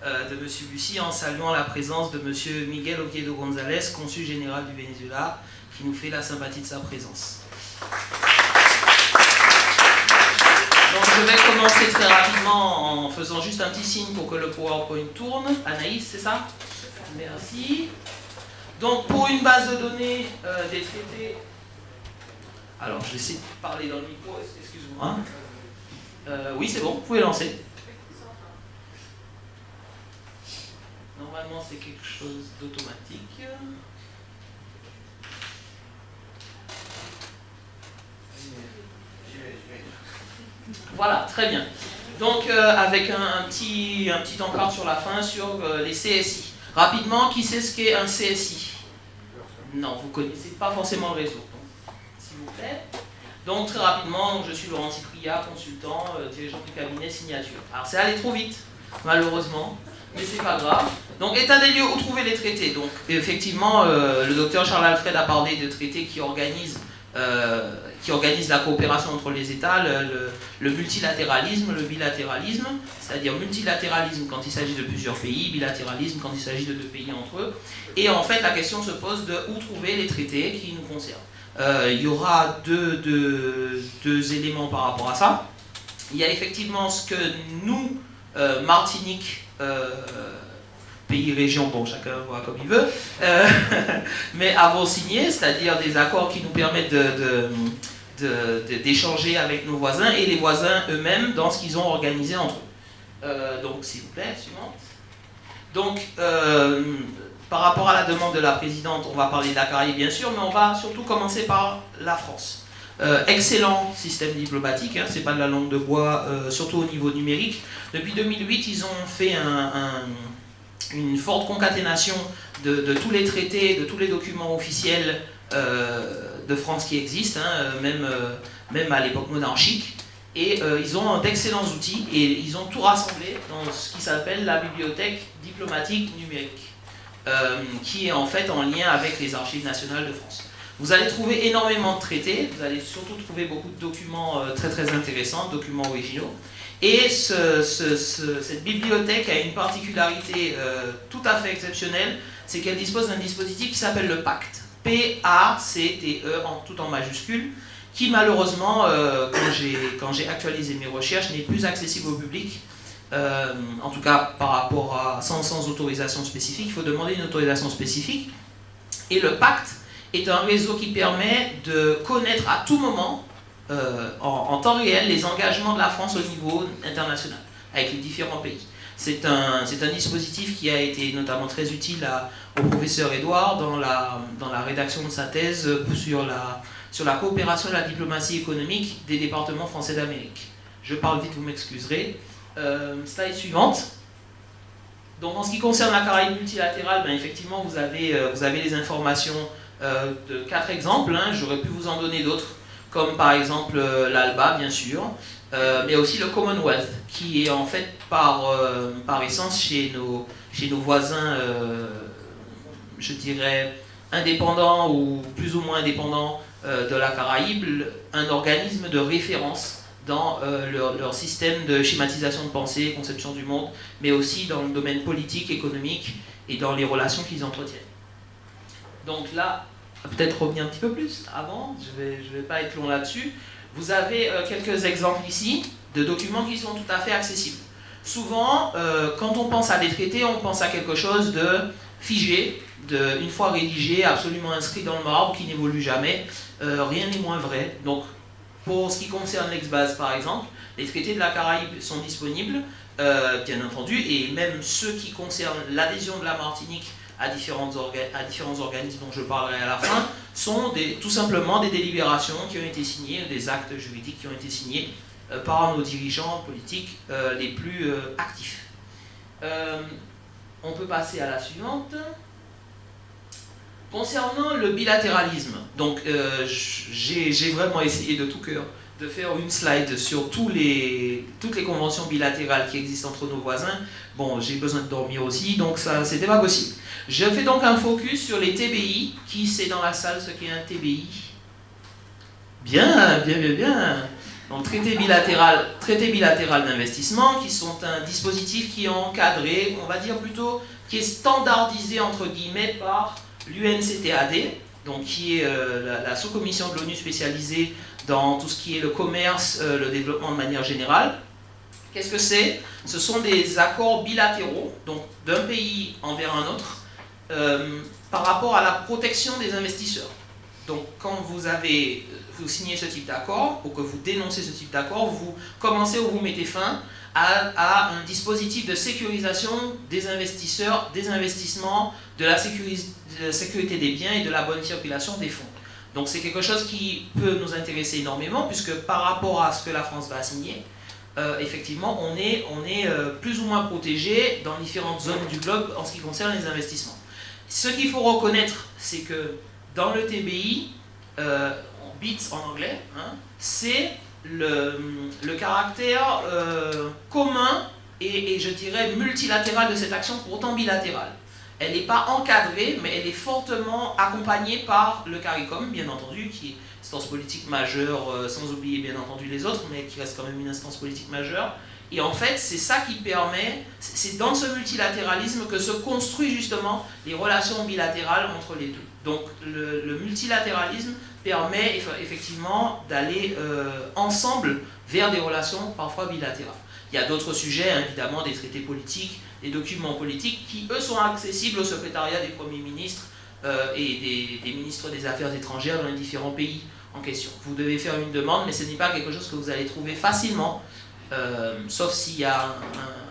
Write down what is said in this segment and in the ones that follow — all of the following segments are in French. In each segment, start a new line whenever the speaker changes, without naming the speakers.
de M. Bussi en saluant la présence de M. Miguel Oviedo González, consul général du Venezuela, qui nous fait la sympathie de sa présence. Donc je vais commencer très rapidement en faisant juste un petit signe pour que le PowerPoint tourne. Anaïs, c'est ça? Merci. Donc pour une base de données des traités... Alors je vais essayer de parler dans le micro, excuse-moi. Oui, c'est bon, vous pouvez lancer. Normalement c'est quelque chose d'automatique. Voilà, très bien. Donc avec un petit encart sur la fin sur les CSI. Rapidement, qui sait ce qu'est un CSI? Non, vous ne connaissez pas forcément le réseau. S'il vous plaît. Donc très rapidement, je suis Laurent Cypria, consultant, dirigeant du cabinet Signature. Alors c'est allé trop vite, malheureusement, mais c'est pas grave. Donc état des lieux, où trouver les traités? Donc effectivement, le docteur Charles Alfred a parlé de traités qui organisent la coopération entre les États, le multilatéralisme, le bilatéralisme, c'est-à-dire multilatéralisme quand il s'agit de plusieurs pays, bilatéralisme quand il s'agit de 2 pays entre eux. Et en fait, la question se pose de où trouver les traités qui nous concernent. Il y aura deux éléments par rapport à ça. Il y a effectivement ce que nous, Martinique, pays, région, bon, chacun voit comme il veut, mais avons signé, c'est-à-dire des accords qui nous permettent d'échanger avec nos voisins et les voisins eux-mêmes dans ce qu'ils ont organisé entre eux. Donc, s'il vous plaît, suivante. Donc, par rapport à la demande de la présidente, on va parler de la Caraïbe bien sûr, mais on va surtout commencer par la France. Excellent système diplomatique, hein, c'est pas de la langue de bois, surtout au niveau numérique. Depuis 2008, ils ont fait une forte concaténation de tous les traités, de tous les documents officiels de France qui existent, hein, même à l'époque monarchique. Et ils ont d'excellents outils et ils ont tout rassemblé dans ce qui s'appelle la bibliothèque diplomatique numérique, qui est en fait en lien avec les archives nationales de France. Vous allez trouver énormément de traités, vous allez surtout trouver beaucoup de documents très très intéressants, documents originaux. Et cette bibliothèque a une particularité tout à fait exceptionnelle, c'est qu'elle dispose d'un dispositif qui s'appelle le PACT. P-A-C-T-E, tout en majuscule, qui malheureusement, quand j'ai actualisé mes recherches, n'est plus accessible au public. En tout cas, par rapport à sans autorisation spécifique, il faut demander une autorisation spécifique. Et le PACT est un réseau qui permet de connaître à tout moment, en temps réel, les engagements de la France au niveau international, avec les différents pays. C'est un dispositif qui a été notamment très utile au professeur Edouard dans la rédaction de sa thèse sur la coopération et la diplomatie économique des départements français d'Amérique. Je parle vite, vous m'excuserez. Slide suivante. Donc en ce qui concerne la Caraïbe multilatérale, ben, effectivement vous avez les informations de 4 exemples, hein. J'aurais pu vous en donner d'autres, comme par exemple l'ALBA bien sûr, mais aussi le Commonwealth, qui est en fait par essence chez nos voisins, je dirais, indépendants ou plus ou moins indépendants de la Caraïbe, un organisme de référence dans leur système de schématisation de pensée, conception du monde, mais aussi dans le domaine politique, économique et dans les relations qu'ils entretiennent. Donc là, peut-être revenir un petit peu plus avant, je vais pas être long là-dessus. Vous avez quelques exemples ici de documents qui sont tout à fait accessibles. Souvent, quand on pense à des traités, on pense à quelque chose de figé, une fois rédigé, absolument inscrit dans le marbre, qui n'évolue jamais. Rien n'est moins vrai. Donc, pour ce qui concerne l'Ex-Base, par exemple, les traités de la Caraïbe sont disponibles, bien entendu, et même ceux qui concernent l'adhésion de la Martinique à différents organismes dont je parlerai à la fin, sont tout simplement des délibérations qui ont été signées, des actes juridiques qui ont été signés par nos dirigeants politiques les plus actifs. On peut passer à la suivante. Concernant le bilatéralisme, donc j'ai vraiment essayé de tout cœur de faire une slide sur toutes les conventions bilatérales qui existent entre nos voisins. Bon, j'ai besoin de dormir aussi, donc ça, c'était pas possible. Je fais donc un focus sur les TBI. Qui sait dans la salle ce qu'est un TBI? Bien, bien, bien, bien. Donc traité bilatéral d'investissement, qui sont un dispositif qui est encadré, on va dire plutôt, qui est standardisé entre guillemets par l'UNCTAD, donc qui est la sous-commission de l'ONU spécialisée dans tout ce qui est le commerce, le développement de manière générale. Qu'est-ce que c'est? Ce sont des accords bilatéraux, donc d'un pays envers un autre, par rapport à la protection des investisseurs. Donc quand vous signez ce type d'accord, ou que vous dénoncez ce type d'accord, vous commencez ou vous mettez fin à un dispositif de sécurisation des investisseurs, des investissements, de la sécurité des biens et de la bonne circulation des fonds. Donc c'est quelque chose qui peut nous intéresser énormément, puisque par rapport à ce que la France va signer, effectivement, on est plus ou moins protégé dans différentes zones du globe en ce qui concerne les investissements. Ce qu'il faut reconnaître, c'est que dans le TBI, BITS en anglais, hein, c'est le caractère commun et je dirais multilatéral de cette action, pour autant bilatérale. Elle n'est pas encadrée, mais elle est fortement accompagnée par le CARICOM, bien entendu, qui est une instance politique majeure, sans oublier bien entendu les autres, mais qui reste quand même une instance politique majeure. Et en fait, c'est ça qui permet, c'est dans ce multilatéralisme que se construisent justement les relations bilatérales entre les deux. Donc le multilatéralisme permet effectivement d'aller ensemble vers des relations parfois bilatérales. Il y a d'autres sujets, hein, évidemment, des traités politiques, des documents politiques qui, eux, sont accessibles au secrétariat des premiers ministres et des ministres des Affaires étrangères dans les différents pays en question. Vous devez faire une demande, mais ce n'est pas quelque chose que vous allez trouver facilement, sauf s'il y a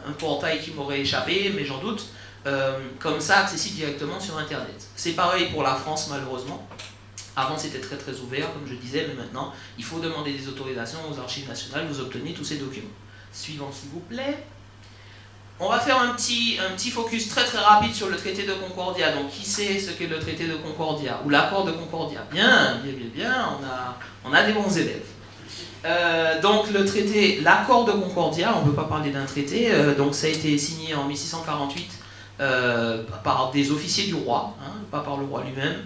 un portail qui m'aurait échappé, mais j'en doute, comme ça, accessible directement sur Internet. C'est pareil pour la France, malheureusement. Avant, c'était très très ouvert, comme je disais, mais maintenant, il faut demander des autorisations aux archives nationales, vous obtenez tous ces documents. Suivant, s'il vous plaît. On va faire un petit focus très très rapide sur le traité de Concordia. Donc, qui sait ce qu'est le traité de Concordia ou l'accord de Concordia? Bien, on a des bons élèves. Donc, l'accord de Concordia, on ne peut pas parler d'un traité, donc ça a été signé en 1648 par des officiers du roi, hein, pas par le roi lui-même,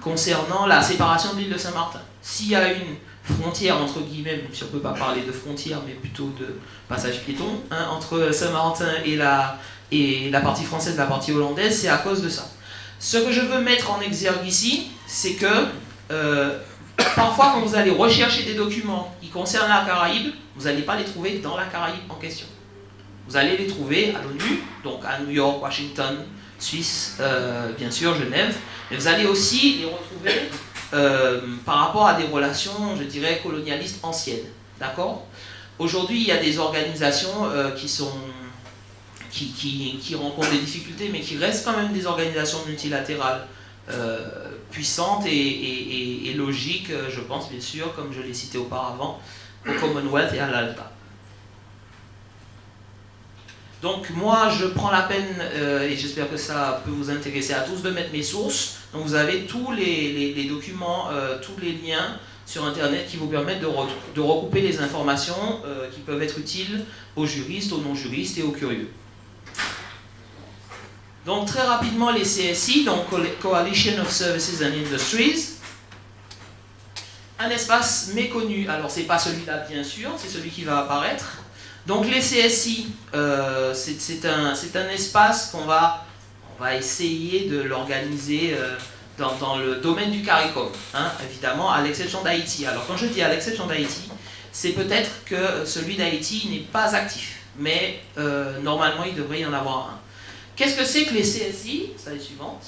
concernant la séparation de l'île de Saint-Martin. S'il y a une frontière, entre guillemets, même si on ne peut pas parler de frontière, mais plutôt de passage piéton, hein, entre Saint-Martin et la partie française, la partie hollandaise, c'est à cause de ça. Ce que je veux mettre en exergue ici, c'est que parfois quand vous allez rechercher des documents qui concernent la Caraïbe, vous n'allez pas les trouver dans la Caraïbe en question. Vous allez les trouver à l'ONU, donc à New York, Washington, Suisse, bien sûr, Genève, mais vous allez aussi les retrouver par rapport à des relations, je dirais, colonialistes anciennes. D'accord? Aujourd'hui, il y a des organisations qui rencontrent des difficultés, mais qui restent quand même des organisations multilatérales puissantes et logiques, je pense, bien sûr, comme je l'ai cité auparavant, au Commonwealth et à l'ALPA. Donc moi, je prends la peine, et j'espère que ça peut vous intéresser à tous, de mettre mes sources. Donc vous avez tous les documents, tous les liens sur Internet qui vous permettent de recouper les informations qui peuvent être utiles aux juristes, aux non-juristes et aux curieux. Donc très rapidement, les CSI, donc Coalition of Services and Industries. Un espace méconnu, alors c'est pas celui-là bien sûr, c'est celui qui va apparaître. Donc les CSI, c'est un espace qu'on va essayer de l'organiser dans le domaine du CARICOM, hein, évidemment, à l'exception d'Haïti. Alors quand je dis à l'exception d'Haïti, c'est peut-être que celui d'Haïti n'est pas actif, mais normalement il devrait y en avoir un. Qu'est-ce que c'est que les CSI? Slide suivante.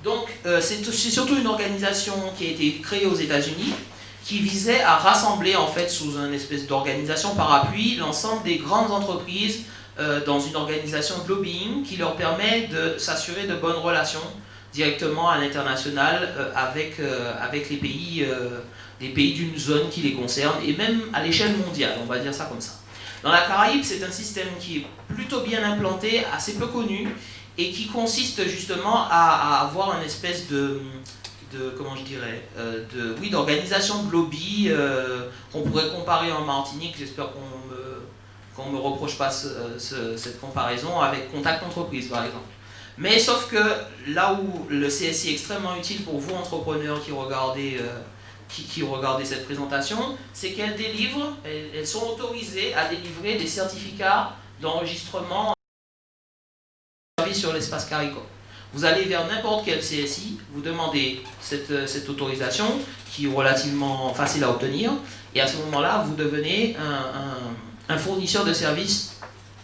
Donc c'est surtout une organisation qui a été créée aux États-Unis, qui visait à rassembler en fait sous une espèce d'organisation parapluie l'ensemble des grandes entreprises dans une organisation de lobbying qui leur permet de s'assurer de bonnes relations directement à l'international avec les pays d'une zone qui les concerne et même à l'échelle mondiale, on va dire ça comme ça. Dans la Caraïbe, c'est un système qui est plutôt bien implanté, assez peu connu et qui consiste justement à avoir une espèce comment je dirais, d'organisation de lobby qu'on pourrait comparer en Martinique, j'espère qu'on me reproche pas cette comparaison avec Contact Entreprise par exemple. Mais sauf que là où le CSI est extrêmement utile pour vous entrepreneurs qui regardez qui regardaient cette présentation, c'est qu'elles délivrent, elles sont autorisées à délivrer des certificats d'enregistrement sur l'espace CARICOM. Vous allez vers n'importe quel CSI, vous demandez cette autorisation, qui est relativement facile à obtenir, et à ce moment-là, vous devenez un fournisseur de services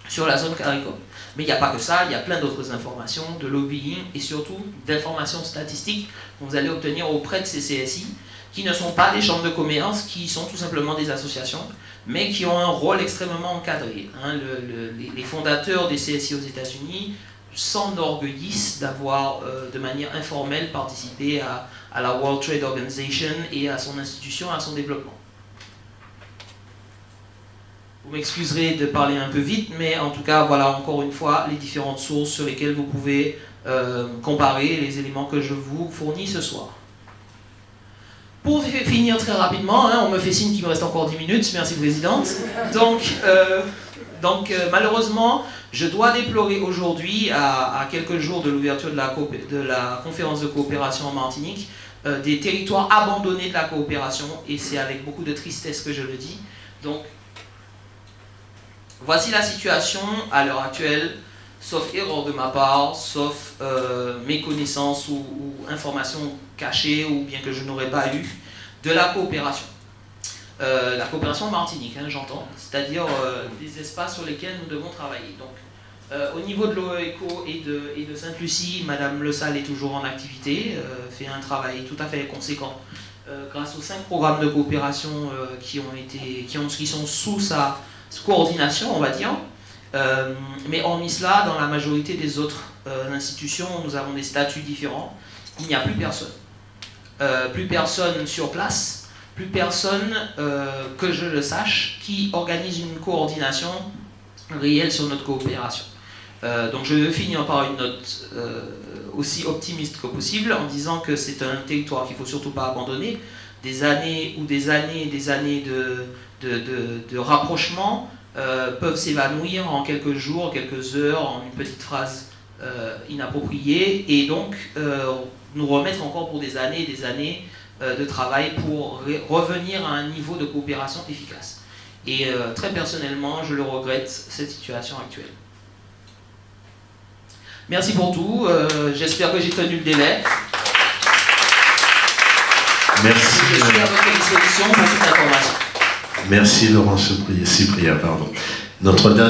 sur la zone CARICOM. Mais il n'y a pas que ça, il y a plein d'autres informations, de lobbying et surtout d'informations statistiques que vous allez obtenir auprès de ces CSI, qui ne sont pas des chambres de commerce, qui sont tout simplement des associations, mais qui ont un rôle extrêmement encadré. Les fondateurs des CSI aux États-Unis s'enorgueillissent d'avoir de manière informelle participé à la World Trade Organization et à son institution, à son développement. Vous m'excuserez de parler un peu vite, mais en tout cas, voilà encore une fois les différentes sources sur lesquelles vous pouvez comparer les éléments que je vous fournis ce soir. Pour finir très rapidement, on me fait signe qu'il me reste encore 10 minutes, merci Présidente. Donc malheureusement, je dois déplorer aujourd'hui, à quelques jours de l'ouverture de la conférence de coopération en Martinique, des territoires abandonnés de la coopération, et c'est avec beaucoup de tristesse que je le dis. Donc, voici la situation à l'heure actuelle, sauf erreur de ma part, sauf méconnaissance ou information cachée, ou bien que je n'aurais pas eu, de la coopération. La coopération en Martinique, j'entends, c'est-à-dire des espaces sur lesquels nous devons travailler. Donc, au niveau de l'OECO et de Sainte-Lucie, Madame Le Salle est toujours en activité, fait un travail tout à fait conséquent grâce aux 5 programmes de coopération qui sont sous sa coordination, on va dire. Mais hormis cela, dans la majorité des autres institutions, nous avons des statuts différents. Il n'y a plus personne. Plus personne sur place. Plus personne, que je le sache, qui organise une coordination réelle sur notre coopération. Donc je vais finir par une note aussi optimiste que possible, en disant que c'est un territoire qu'il ne faut surtout pas abandonner. Des années de rapprochement peuvent s'évanouir en quelques jours, quelques heures, en une petite phrase inappropriée, et donc nous remettre encore pour des années et des années de travail pour revenir à un niveau de coopération efficace. Et très personnellement, je le regrette, cette situation actuelle. Merci pour tout, j'espère que j'ai tenu le délai.
Merci.
Je suis à votre disposition pour toute information.
Merci Laurent Cyprien, pardon. Notre dernier